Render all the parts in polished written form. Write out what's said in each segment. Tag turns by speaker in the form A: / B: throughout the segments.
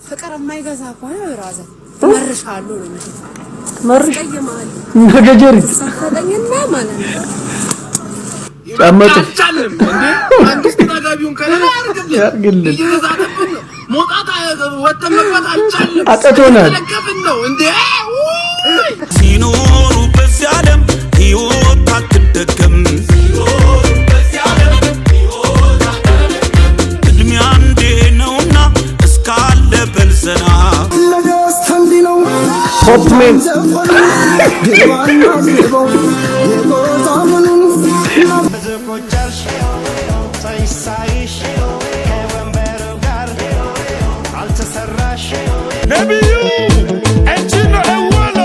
A: ፍቅር የማይገዛ ከሆነ ብራዘር መርሻለሁ ነው
B: መርሽ ነገጀሪ
A: ሰፈደኝና ማለት ነው
B: ጫማጥ
C: አቻለም እንዴ አንግስት ታጋቢውን ከለላ ያርግልኝ ይዛተብን ነው ሞጣታ ወተን መግባት አልቻለም
B: አጠቶናል
C: ተለከፍን ነው እንዴ
D: ሲኖሩ በዚህ ዓለም ህይወት አትደገም ሲኖሩ በዚህ ዓለም ህይወት አትደገም እድሜ አንዴ ነውና እስካለ በልዘና
E: ለጋስ ታንዲኖ
B: ሆፕሜን
D: ነብዩ እቺን አወሎ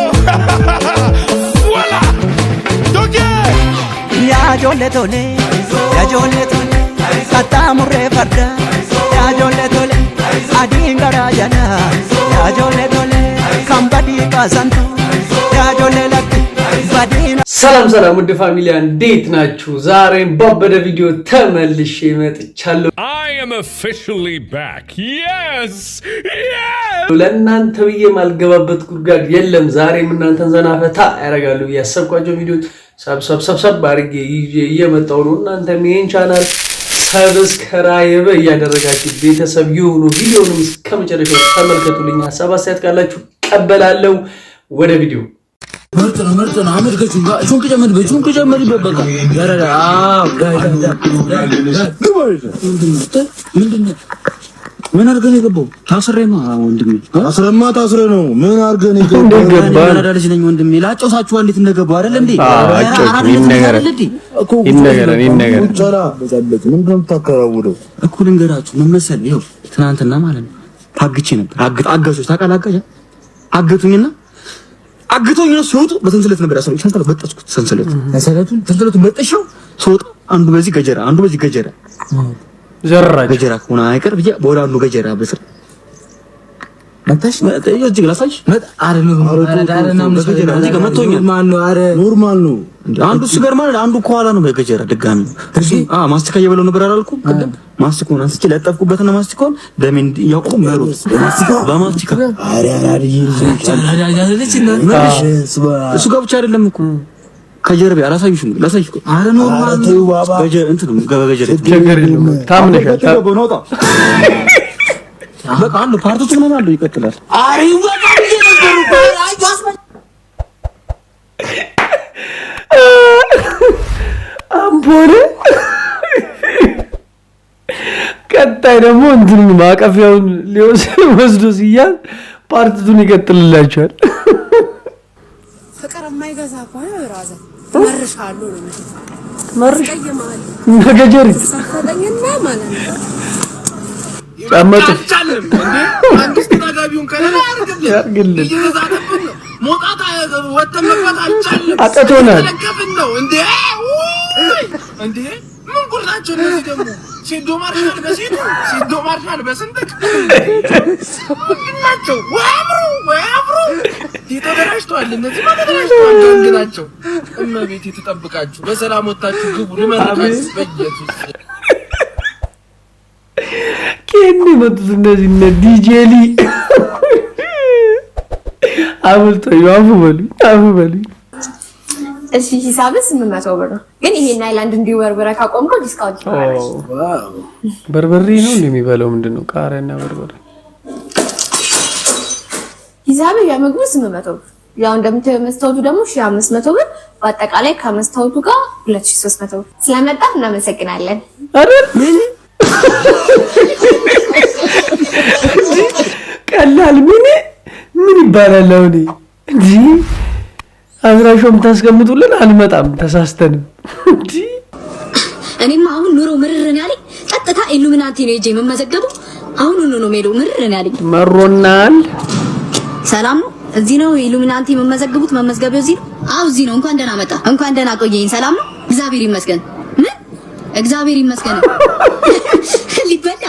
D: ወላ ዶጌ
F: ያጆለቶሌ ካታሙሬ ፈርዳ ያጆለቶሌ አዲንጋራያና ያጆለቶሌ ካምባዲ ባዛንቶ ያጆለለክ ባዲና
B: ሰላም ውድ ፋሚሊያ እንዴት ናችሁ? ዛሬም ባበደ ቪዲዮ ተመልሼ መጥቻለሁ።
G: I am officially back. Yes!
B: ለእናንተ ብዬ ማልገባበት ጉድጓድ የለም። ዛሬም እናንተን ዘናፈታ ያደርጋሉ ያሰብኳቸው ቪዲዮዎች ሰብሰብ አድርጌ እየመጣሁ ነው። እናንተም ይሄን ቻናል ሰብስክራይብ እያደረጋችሁ ቤተሰብ ይሁኑ። ቪዲዮውን እስከመጨረሻው ተመልከቱልኝ። ሀሳብ አስተያየት ካላችሁ ቀበላለሁ። ወደ ቪዲዮ
C: ምርጥ ነው አመድከቹ ሹንክ ጀመር ይበበቃ ያረዳ ምንድነው ምን አርገን የገባው ታስሬማ ወንድሜ ታስረ ነው ምን አርገን የገባው ያረዳ ልጅ ነኝ ወንድሜ ላጨውሳችሁ እንዴት እንደገባው አይደል እንዴ ይነገረን ጫላ በዛበት ምን እንደምታከራውደው እኮ ልንገራችሁ ምን መሰል ይኸው ትናንትና ማለት ነው ታግቼ ነበር አጋቾች ታውቃላችሁ አገቱኝና ነው ሲወጡ በሰንሰለት ነበር ያሰሩኝ። ሰንሰለት በጣስኩት ሰንሰለቱን በጥሻው ሲወጡ አንዱ በዚህ ገጀራ ገጀራ ሆነ አይቀር ብዬ በወደ አንዱ ገጀራ በስር መጣሽ እዚህ ግላሳሽ መጣ አረና ገጀራ እዚህ ጋር መጥቶኛል። ኖርማል ነው አንዱ ሲገር ማለት አንዱ ከኋላ ነው በገጀራ ድጋሚ ማስቲካ እየበለው ነበር አላልኩም ቅድም ማስቲካውን አንስቼ ለጠፍኩበትና ማስቲካውን በምን ያውቁ መሮጥ በማስቲካ እሱ ጋር ብቻ አይደለም እኮ ከጀርባ አላሳይሽም ላሳይሽ እኮ አረ ኖርማል ነው እንትን ገበገጀራ ቸገር የለም ታምነሻል በቃ አንዱ ፓርቶች ምን አለው ይቀጥላል አሪው በቃ እየነበሩ
B: አምፖረ ቀጣይ ደግሞ እንትን ማቀፊያውን ሊወስዱ ሲያል ፓርቲቱን ይቀጥልላችኋል።
A: ፍቅር የማይገዛ ከሆነ ብራዘር መርሻለሁ ነው
B: መርሽ ነገጀሪ
C: ሰፈደኝና ማለት ነው
B: ጫማጥ
C: አቻለም እንዴ አንግስት ታጋቢውን ከለላ ያርግልኝ ይዛተብን ነው ሞጣታ ወተን መግባት አልቻለም
B: አጠቶናል
C: ተለከፍን ነው እንዴ ምን ጉራቸው እነዚህ ደግሞ ሲዶ ማርሻል በስንጥቅ ናቸው ወያብሩ ተደራጅተዋል እነዚህ ተደራጅተዋል ገንግናቸው እመቤቴ ተጠብቃችሁ በሰላም ወጣችሁ ግቡ ልመርቃችሁ በኢየሱስ
B: ከኔ መጥቶ እነዚህ ዲጄሊ አፉ በሉ
A: እሺ ሂሳብስ 800 ብር ነው ግን ይሄን አይላንድ እንዲወርበረ ካቆምከው ዲስካውንት ይኖራል።
B: በርበሬ ነው እንደሚበላው ምንድነው ቃሪያና በርበሬ
A: ሂሳብ ያመግቡ 800 ብር ያው እንደምትመስታወቱ ደግሞ 1500 ብር በአጠቃላይ ከመስታወቱ ጋር 2300 ብር ስለመጣ እናመሰግናለን።
B: አይደል ቀላል ምን ይባላል አሁን እንጂ አብራሾም ታስቀምጡልን አልመጣም ተሳስተንም እንጂ
H: እኔማ አሁን ኑሮ ምርርን ያለኝ ቀጥታ ኢሉሚናቲ ነው እጄ መመዘገቡ አሁን ነው ሜዶ ምርርን ያለኝ
B: መሮናል።
H: ሰላም ነው እዚህ ነው ኢሉሚናቲ መመዘገቡት መመዝገቢያው እዚህ ነው። አው እዚህ ነው። እንኳን ደህና መጣ እንኳን ደህና ቆየኝ። ሰላም ነው እግዚአብሔር ይመስገን። ምን እግዚአብሔር ይመስገን ሊበላ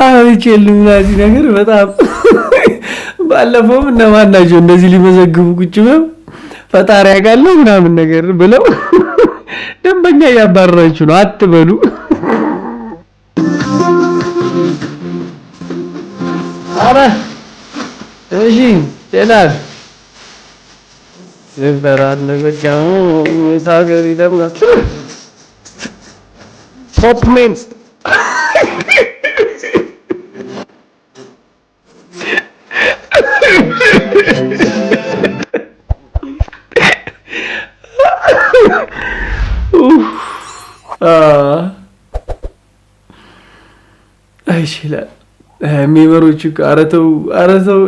B: አይቼልም ለዚህ ነገር በጣም ባለፈውም እነማን ናቸው እንደዚህ ሊመዘግቡ ቁጭ ብለው ፈጣሪ ያጋለው ምናምን ነገር ብለው ደንበኛ ያባረራችሁ ነው አትበሉ። አረ እሺ ደላል ዘበራን ነገጃው ታገሪ ደምጋት ቶፕሜን አይሽላል ሚመሮች አረተው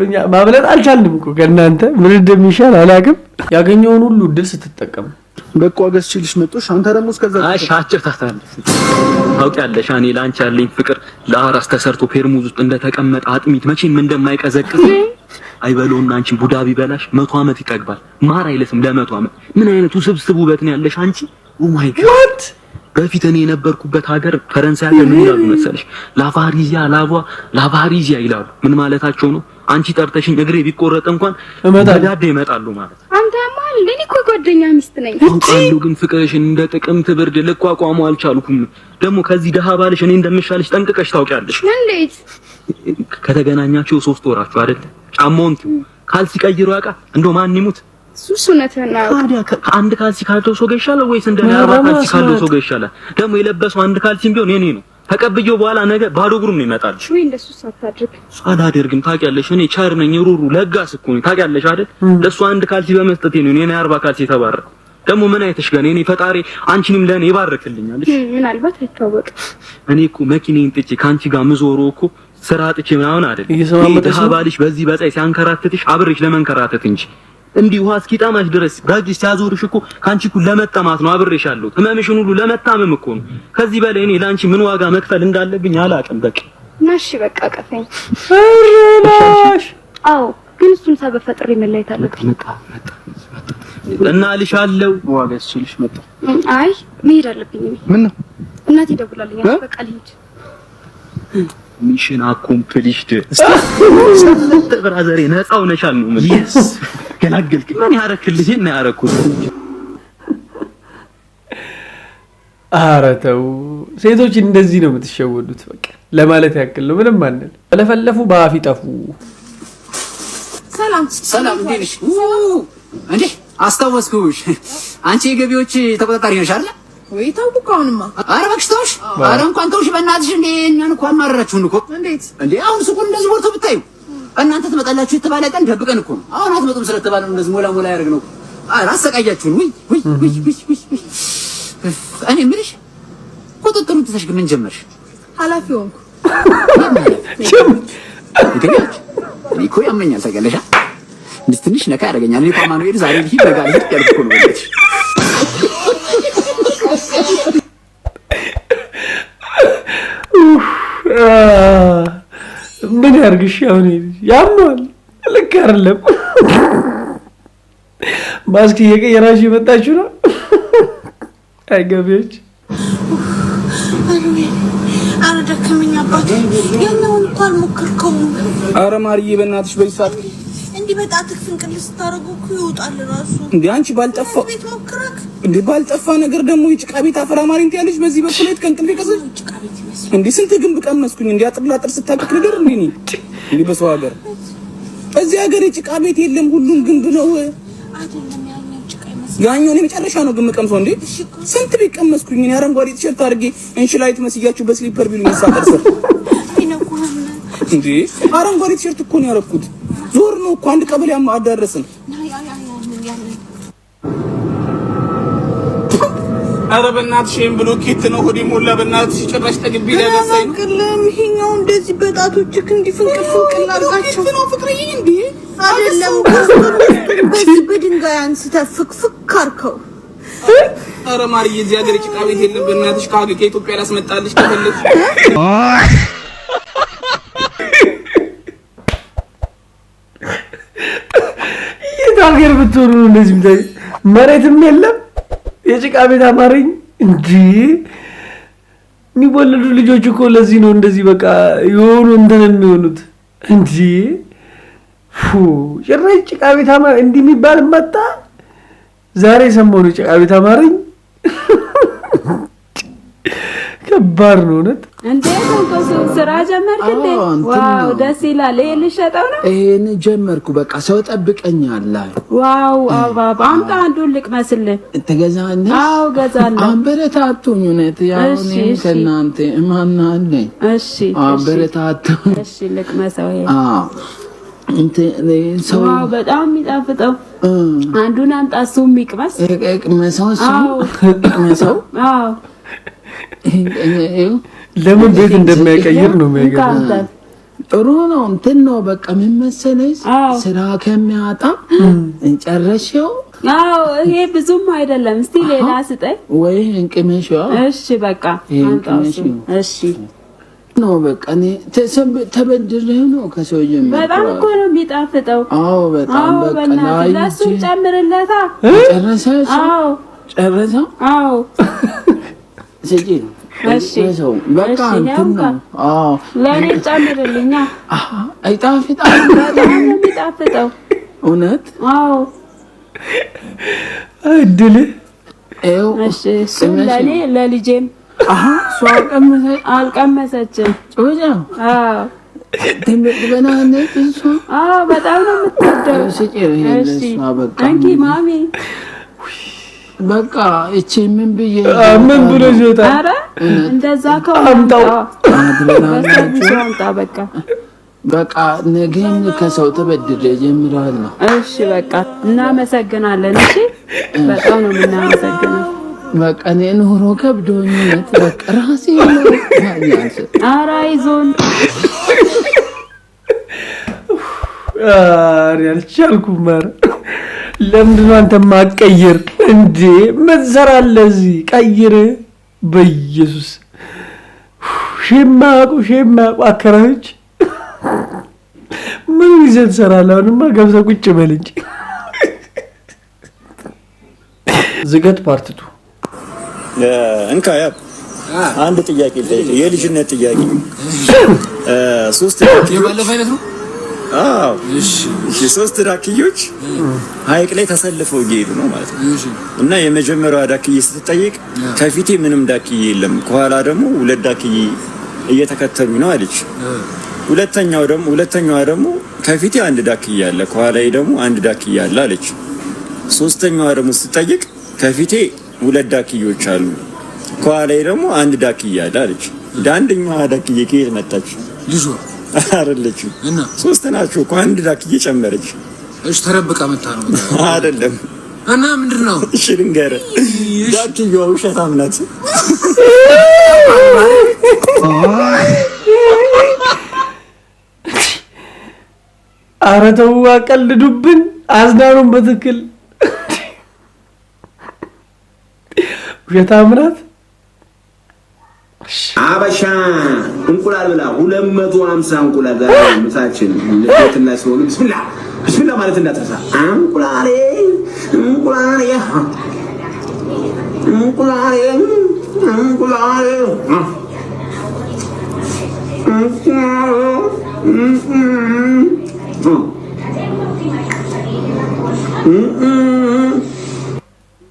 B: እኛ ማብለጥ አልቻልንም እኮ ከእናንተ ምን እንደሚሻል አላውቅም። ያገኘውን ሁሉ ድል ስትጠቀም
C: በቃ ገዝቼልሽ መጥቶሽ አንተ ደግሞ እስከዛ
I: አሻጭር ታታለሽ። ታውቂያለሽ እኔ ላንቺ ያለኝ ፍቅር ለአራስ ተሰርቶ ፔርሙዝ ውስጥ እንደተቀመጠ አጥሚት መቼም እንደማይቀዘቅዝ አይበለውና አንቺ ቡዳ ቢበላሽ 100 ዓመት ይጠግባል። ማር አይለስም ለ100 ዓመት። ምን አይነቱ ስብስብ ውበት ነው ያለሽ አንቺ። ኦ ማይ ጋድ በፊት እኔ የነበርኩበት ሀገር ፈረንሳይ ሀገር ምን ይላሉ መሰለሽ? ላቫሪዚያ ይላሉ። ምን ማለታቸው ነው? አንቺ ጠርተሽኝ እግሬ ቢቆረጥ እንኳን በዳዴ ይመጣሉ ማለት።
A: አንተ ማል ለኔ እኮ ጓደኛ ሚስት ነኝ።
I: አንዱ ግን ፍቅርሽን እንደ ጥቅምት ብርድ ልቋቋሙ አልቻልኩም። ደግሞ ከዚህ ደሃ ባልሽ እኔ እንደምሻልሽ ጠንቅቀሽ ታውቂያለሽ።
A: እንዴት
I: ከተገናኛችሁ 3 ወራችሁ አይደል? ጫማውን ካልሲ ቀይሮ ያውቃል እንደው ማን ይሙት
A: ሱሱነትና
I: ታዲያ አንድ ካልሲ ካለው ሰው ጋር ይሻላል ወይስ እንደ 40 ካልሲ ካለው ሰው ጋር ይሻላል? ደግሞ የለበሰው አንድ ካልሲም ቢሆን የኔ ነው። ተቀብየው በኋላ ነገ ባዶ እግሩን ነው ይመጣል።
A: ወይ እንደሱ ሳታድርግ
I: ሳላደርግም ታውቂያለሽ። እኔ ቸር ነኝ፣ ሩሩ ለጋስ እኮ ነኝ። ታውቂያለሽ አይደል? ለሱ አንድ ካልሲ በመስጠቴ ነው እኔ 40 ካልሲ ተባረረ። ደግሞ ምን አይተሽ ጋር እኔ ፈጣሪ አንቺንም ለኔ ይባርክልኛል። እሺ
A: ምናልባት አይታወቅም።
I: እኔ እኮ መኪናዬን ጥቼ ካንቺ ጋር ምዞረው እኮ ስራ ጥቼ ምናምን አይደል? ይሄ ባልሽ በዚህ በፀይ ሲያንከራትትሽ አብሬሽ ለመንከራተት እንጂ እንዲህ ውሃ እስኪጣማሽ ድረስ በእጅሽ ሲያዞርሽ እኮ ካንቺ እኮ ለመጣማት ነው አብሬሻለሁ። ህመምሽን ሁሉ ለመታመም እኮ ነው። ከዚህ በላይ እኔ ላንቺ ምን ዋጋ መክፈል እንዳለብኝ አላውቅም። በቃ
A: ናሽ በቃ ቀፈኝ አዎ፣ ግን እሱን ሰበብ ፈጥሬ መለየት አለብኝ።
I: መጣ እና ልሻለው
C: ዋጋ እሺልሽ መጣ።
A: አይ መሄድ አለብኝ።
C: ምን ነው
A: እናቴ ደውላልኝ በቃ ልሂድ።
I: ሚሽን አኮምፕሊሽድ። ብራዘሬ ነፃው ነሻል ነው ማለት yes ገላገልክ። ምን ያረክልሽ እና ያረኩት
B: አረተው ሴቶች እንደዚህ ነው የምትሸወዱት። በቃ ለማለት ያክል ነው። ምንም አንል ለፈለፉ በአፍ ይጠፉ።
J: ሰላም እንዴ ነሽ? እንዴ አስታወስኩሽ። አንቺ የገቢዎች ተቆጣጣሪ ነሽ አይደል?
K: ወይ ታውቁካውንማ።
J: ኧረ እባክሽ ተውሽ። ኧረ እንኳን ተውሽ በእናትሽ። እንዴ እኛን እኮ አማረራችሁን እኮ።
K: እንዴት
J: እንዴ አሁን ሱቁን እንደዚህ ሞልቶ ብታዩ እናንተ ትመጣላችሁ የተባለ ቀን ደብቀን እኮ ነው። አሁን አትመጡም ስለተባለ ነው እንደዚህ ሞላ ሞላ ያደርግ ነው። ኧረ አሰቃያችሁን። ወይ እኔ የምልሽ ቁጥጥሩን ትተሽ ግን ምን ጀመርሽ?
K: ኃላፊ ሆንኩ።
J: እኔ እኮ ያመኛል ታውቂያለሽ። እንዴ ትንሽ ነካ ያደርገኛል። እኔ ፓማኑኤል ዛሬ ልሂድ ነገ ልሂድ ያልኩ እኮ ነው ማለት
B: ምን ያርግሽ? አሁን ያምኗል። ልክ አይደለም። ማስክ እየቀየራሽ የመጣችሁ ነው። አይገቢዎች
K: አረ ደከመኝ አባቴ። ያኛውን እኮ አልሞከርከውም።
C: አረ ማርዬ በእናትሽ በይሳት
K: እንዲህ በጣትህ ፍንቅል ስታረጉ እኮ ይወጣል ራሱ።
C: እንዴ አንቺ ባልጠፋ
K: ቤት ሞክረክ
C: እንዴ ባልጠፋ ነገር ደግሞ የጭቃ ቤት አፈራ ማሪንት ያለሽ በዚህ በኩል ከእንቅልፌ ቀሰሽ
K: ጭቃ ቤት ይመስል
C: እንዴ ስንት ግንብ ቀመስኩኝ። እንዴ አጥር ስታክክ ነገር እንዴ ነኝ እንዴ በሰው ሀገር። እዚህ ሀገር የጭቃ ቤት የለም፣ ሁሉም ግንብ ነው
K: አይደለም። ያኛው ጭቃ ይመስል
C: ያኛው የመጨረሻ ነው ግንብ ቀምሶ። እንዴ ስንት ቤት ቀመስኩኝ። እኔ አረንጓዴ ቲሸርት አድርጌ እንሽላይት መስያችሁ በስሊፐር ቢሉ መሳቀርሰ እንዴ አረንጓዴ ቲሸርት እኮ ነው ያረኩት። ዞር ነው እኮ አንድ ቀበሌ አዳረስን። ኧረ በእናትሽ ይሄን ብሎኬት ነው ሆዴ ሞላ። በእናትሽ ጭራሽ ተግቢ ለበሰኝ
K: አይደለም። ይሄኛው እንደዚህ በጣቶችክ እንዲፍንቅል አድርጋቸው
C: ነው ፍቅርዬ። እንዴ
K: አይደለም በዚህ በድንጋይ አንስተህ ፍክፍክ አርከው።
C: ኧረ ማርዬ እዚህ ሀገር ጭቃ ቤት የለም። በእናትሽ ከኢትዮጵያ ላስመጣልሽ ከፈለግሽ
B: ሀገር ብትሆኑ እንደዚህ ምታይ መሬትም የለም የጭቃ ቤት አማረኝ እንጂ የሚወለዱ ልጆች እኮ ለዚህ ነው እንደዚህ በቃ የሆኑ እንትን የሚሆኑት እንጂ ጭራሽ ጭቃ ቤት አማረኝ እንዲህ የሚባል መጣ። ዛሬ ሰሞኑ ጭቃ ቤት አማረኝ ከባድ ነው እውነት።
L: እንዴት ነው ስራ ጀመርክ እንዴ? ዋው ደስ ይላል። ይሄን ልሸጠው ነው?
M: ይሄን ጀመርኩ። በቃ ሰው ጠብቀኛል።
L: ዋው አባባ አምጣ አንዱን ልቅመስልህ።
M: ትገዛለህ?
L: አዎ ገዛለሁ።
M: አበረታቱኝ። እውነት ያው እኔም ከእናንተ ማን አለኝ?
L: እሺ
M: አበረታቱኝ።
L: እሺ ልቅመሰው። ይሄ
M: እንት ሰው
L: በጣም የሚጣፍጠው አንዱን አምጣ። እሱም ይቅመስ።
M: ይቅመሰው። ይቅመሰው።
L: አዎ
B: ለምን ቤት እንደማይቀይር ነው የሚያገባው።
M: ጥሩ ነው። እንትን ነው በቃ ምን መሰለሽ ስራ ከሚያጣ እንጨረሽው።
L: አዎ ይሄ ብዙም አይደለም። እስቲ ሌላ ስጠኝ
M: ወይ እንቅመሽው።
L: እሺ በቃ አንጣው። እሺ
M: ነው በቃ እኔ ተበድሬ ነው ከሰው ጀምሮ።
L: በጣም እኮ ነው የሚጣፍጠው።
M: አዎ በጣም በቃ ላይ
L: ለሱ ጨምርለታ።
M: ጨረሰሽ?
L: አዎ
M: ጨረሰው።
L: አዎ
M: ስጪ።
L: እሺ
M: በቃ እንትን ነው። አዎ
L: ለኔ ጨምርልኛ።
M: አይጣፍጣም?
L: በጣም ነው የሚጣፍጠው
M: እውነት?
L: አዎ
B: እድል።
L: እሺ እሱ ለኔ ለልጄም
M: እሷ
L: አልቀመሰችም።
M: ጮጃ ትበላለች እሷ።
L: በጣም ነው የምትወደው።
M: እሺ
L: አንቺ ማሚ
M: በቃ እቺ ምን ብዬ
B: ምን ብሎ ይወጣል?
L: ኧረ እንደዛ ከአምጣው አምጣ።
M: በቃ ነገም ከሰው ተበድሬ ጀምራለሁ።
L: እሺ በቃ እናመሰግናለን። እሺ በጣም ነው የምናመሰግነው።
M: በቃ እኔ ኑሮ ከብዶኝ በቃ ራሴ ነው ያንስ።
L: ኧረ አይዞን።
B: አልቻልኩም። ኧረ ለምንድን ነው አንተ ማቀየር እንዴ? ምን ትሰራለህ እዚህ? ቀይር በኢየሱስ። ሼማቁ አከራዮች ምን ይዘህ ትሰራለህ? አሁንማ ገብተህ ቁጭ በል እንጂ። ዝገት ፓርቲቱ
N: እንካ ያ አንድ ጥያቄ ልጠይቅ። የልጅነት ጥያቄ ሶስት
J: የባለፈ አይነት ነው።
N: አዎ እሺ። ሶስት ዳክዬዎች ሀይቅ ላይ ተሰልፈው እየሄዱ ነው ማለት ነው። እና የመጀመሪያዋ ዳክዬ ስትጠይቅ ከፊቴ ምንም ዳክዬ የለም፣ ከኋላ ደግሞ ሁለት ዳክዬ እየተከተሉ ነው አለች። ሁለተኛዋ ደግሞ ከፊቴ አንድ ዳክዬ አለ፣ ከኋላዬ ደግሞ አንድ ዳክዬ አለ አለች። ሶስተኛዋ ደግሞ ስትጠይቅ ከፊቴ ሁለት ዳክዬዎች አሉ፣ ከኋላዬ ደግሞ አንድ ዳክዬ አለ አለች። አንደኛዋ ዳክዬ ከየት መጣች?
J: ልጇ
N: አይደለችም። ሶስት ናቸው እኮ አንድ ዳክዬ ጨመረች።
J: እሺ ተረብቃ መጣ ነው
N: አይደለም?
J: እና ምንድነው?
N: እሺ ልንገርህ፣ ዳክዬዋ ውሸታም ናት።
B: ኧረ ተው አቀልዱብን። አዝናኑን በትክክል ውሸታም ናት።
O: አበሻ እንቁላል ብላ 250 እንቁላል ዛሬ ምሳችን ለቤትና ሲሆን ቢስሚላህ ማለት እንዳትረሳ። እንቁላሌ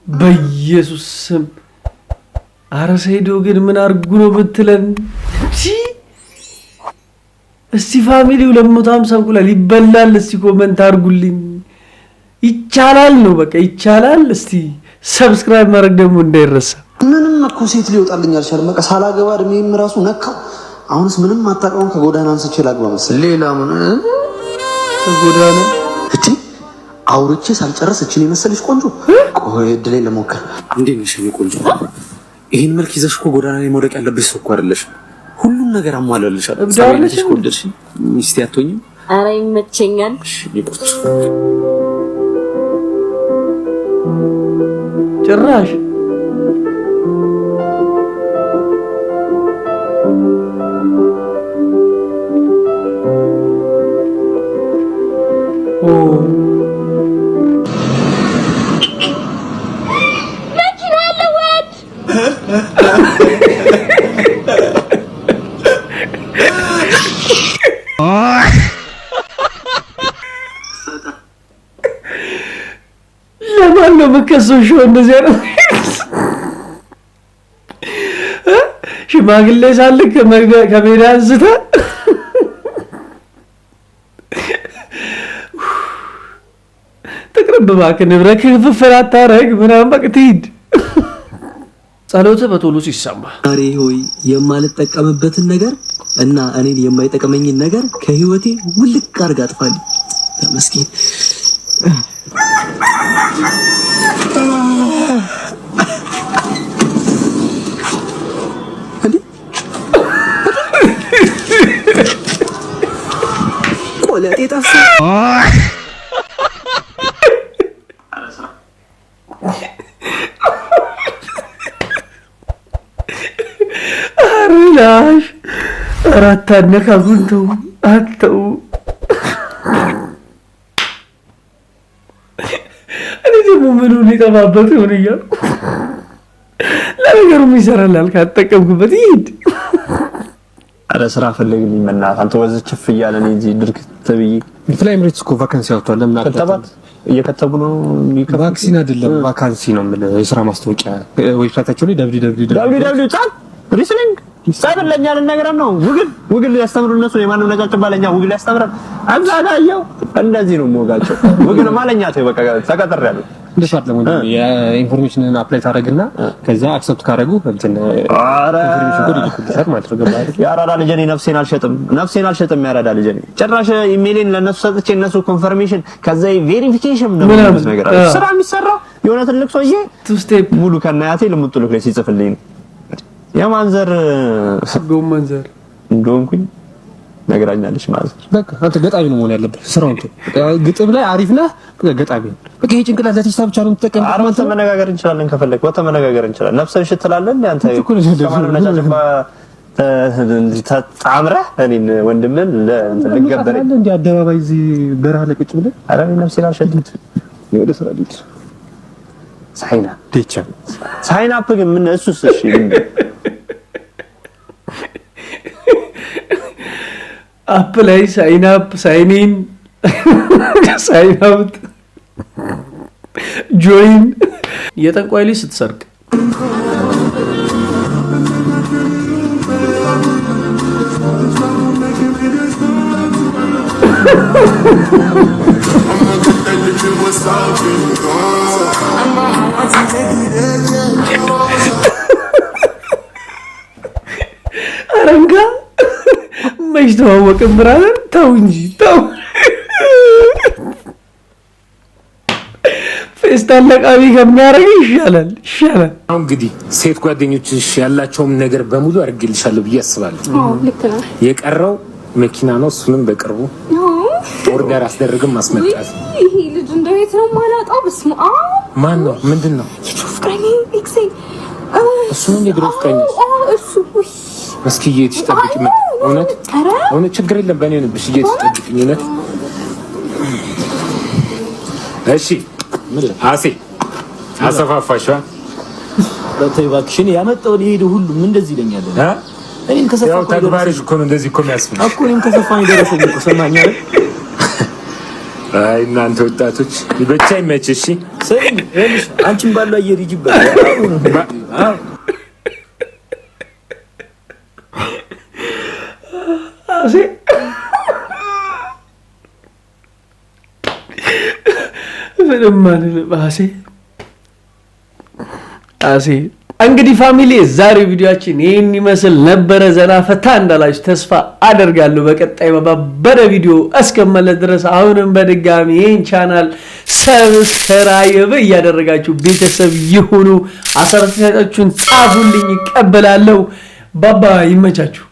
B: በኢየሱስ ስም። አረ ሰይዶ ግን ምን አርጉ ነው ብትለን? እስቲ ፋሚሊው 250 እንቁላል ይበላል? እስቲ ኮመንት አርጉልኝ። ይቻላል ነው በቃ ይቻላል። እስቲ ሰብስክራይብ ማድረግ ደግሞ እንዳይረሳ።
P: ምንም እኮ ሴት ሊወጣልኝ አልቻለም። በቃ ሳላገባ እድሜም ራሱ ነካው። አሁንስ ምንም አታውቀውም። ከጎዳና አንስቼ ላግባ መሰለኝ።
B: ሌላ ምን ከጎዳና
P: እቺ አውርቼ ሳልጨርስ እቺን የመሰለሽ ቆንጆ ቆይ እድሌ ለሞከር። እንዴት ነሽ ቆንጆ? ይሄን መልክ ይዘሽ እኮ ጎዳና ላይ መውደቅ ያለብሽ ሰው እኮ አይደለሽ። ሁሉም ነገር አሟላልሻለሁ። ሳይለሽ ቆንጆሽ ሚስት ያቶኝም።
Q: ኧረ ይመቸኛል።
P: ይቆጥ
B: ጭራሽ ለማን ነው መከሰው? እንደዚህ አይነት ሽማግሌ ሳልክ ከሜዳ አንስተ ተቅርብ እባክህ ንብረት ክፍፍል አታረግ ምናምን በቃ ትሂድ። ጸሎት በቶሎ ሲሰማ
P: ዛሬ ሆይ የማልጠቀምበትን ነገር እና እኔን የማይጠቅመኝን ነገር ከህይወቴ ውልቅ አድርጋ አጥፋልኝ። ተመስገን። ቆለጤ ጠፋ።
B: አራሽ አራታ ነካጉንተው አተው እኔ ደግሞ ምኑን ይጠፋበት ይሆን እያልኩ ለነገሩ ይሰራላል ካጠቀምኩበት ይሄድ።
P: አረ ስራ ፈልግልኝ መናት አንተ ወዘችፍ እያለ ነው እንጂ ድርክ ተብዬ ፍላይ ኤምሬትስ እኮ ቫካንሲ አውጥቷል። ለምን አከተባት እየከተቡ ነው? ቫክሲን አይደለም ቫካንሲ ነው ማለት የስራ ማስታወቂያ ዌብሳይታቸው ላይ www ጻፍ ሪስሊንግ ሳይበለኛ ነገር ነው። ውግል ያስተምሩ እነሱ የማንም ነጫጭ ባለኛ ውግል ያስተምራል። አዛዳየው እንደዚህ ነው ሞጋቸው ውግል ማለኛ ተበቃ ተቀጥራለሁ እንደሻት ለምን የኢንፎርሜሽንን አፕላይ ታረግና ከዛ አክሰፕት ካረጉ እንትን ኢንፎርሜሽን ኮድ ይልኩልሻል ማለት ነው። ገባህ? ያራዳ ልጅኔ ነፍሴን አልሸጥም ያራዳ ልጅኔ ጭራሽ ኢሜይልን ለነሱ ሰጥቼ እነሱ ኮንፈርሜሽን ከዛ ቬሪፊኬሽን ነው ነገር ስራ የሚሰራው የሆነ ትልቅ ሰውዬ ቱ ስቴፕ ሙሉ ከናያቴ ልምጥልክ ላይ ሲጽፍልኝ የማንዘር ጎመንዘር እንደሆንኩኝ ነገራኛለሽ ማለት በቃ አንተ ገጣሚ ነው መሆን ያለበት። ስራውን ግጥም ላይ አሪፍ ነህ ገጣሚ በቃ የጭንቅላት ለቲስታ ብቻ ነው የምትጠቀም። አራንተ መነጋገር እንችላለን ከፈለክ ወጣ መነጋገር እንችላለን። ነፍሰሽ ትላለህ እንዴ አንተ ከማንም ነጫጭባ ተጣምረህ እኔን ወንድምን ለገበረ እንዴ አደባባይ እዚህ በረሃ ላይ ቁጭ ብለህ አረ ነፍሴን አልሸጥኩት ወደ ስራ ልጅ ሳይና ዲቻ ሳይና ግን ምን እሱስ እሺ
B: አፕ ላይ ሳይን አፕ ሳይኒን ሳይን አውት ጆይን የጠንቋይ ልጅ ስትሰርቅ አረንጋ መች ተዋወቅን ብራዘር? ተው እንጂ ተው። ፌስታል ለቃሚ ከሚያደርግ ይሻላል።
Q: አሁን እንግዲህ ሴት ጓደኞችሽ ያላቸውም ነገር በሙሉ አድርጌልሻለሁ ብዬ አስባለሁ።
K: ልክ ነው።
Q: የቀረው መኪና ነው። እሱንም በቅርቡ ኦርደር አስደርግም ማስመጣት።
K: ይሄ ልጅ እንደቤት ነው ማላጣው። በስመ አብ
Q: ማን ነው? ምንድነው?
K: ፍቅረኛ ኤክሴ
Q: እሱን የድሮ ፍቅረኛ
K: እሱ
Q: እስኪ እየሄድሽ ጠብቂ። እውነት ችግር የለም በእኔ ነብሽ እየሄድሽ ጠብቂኝ። እውነት እሺ። አሴ አሰፋፋሽ
C: በተይ እባክሽን ያመጣው ሊሄድ ሁሉም እንደዚህ ይለኛል። እኔም ከሰፋ
Q: ያው ተግባርሽ እኮ ነው እንደዚህ እኮ የሚያስፈልግ
C: እኮ እኔም ከሰፋኝ ደረሰኝ እኮ ሰማኝ አይደል?
Q: አይ እናንተ ወጣቶች ብቻ ይመችሽ።
C: ሰይን እሺ አንቺም ባለው አየር ይጅበል። አዎ
B: አሴ ምንም ማለት ባሴ አሴ እንግዲህ ፋሚሊ ዛሬው ቪዲዮአችን ይሄን ይመስል ነበረ። ዘና ፈታ እንዳላችሁ ተስፋ አደርጋለሁ። በቀጣይ በባበረ ቪዲዮ እስከመለስ ድረስ አሁንም በድጋሚ ይሄን ቻናል ሰብስክራይብ እያደረጋችሁ ቤተሰብ ይሁኑ። አስተያየታችሁን ጻፉልኝ፣ እቀበላለሁ። ባባ ይመቻችሁ።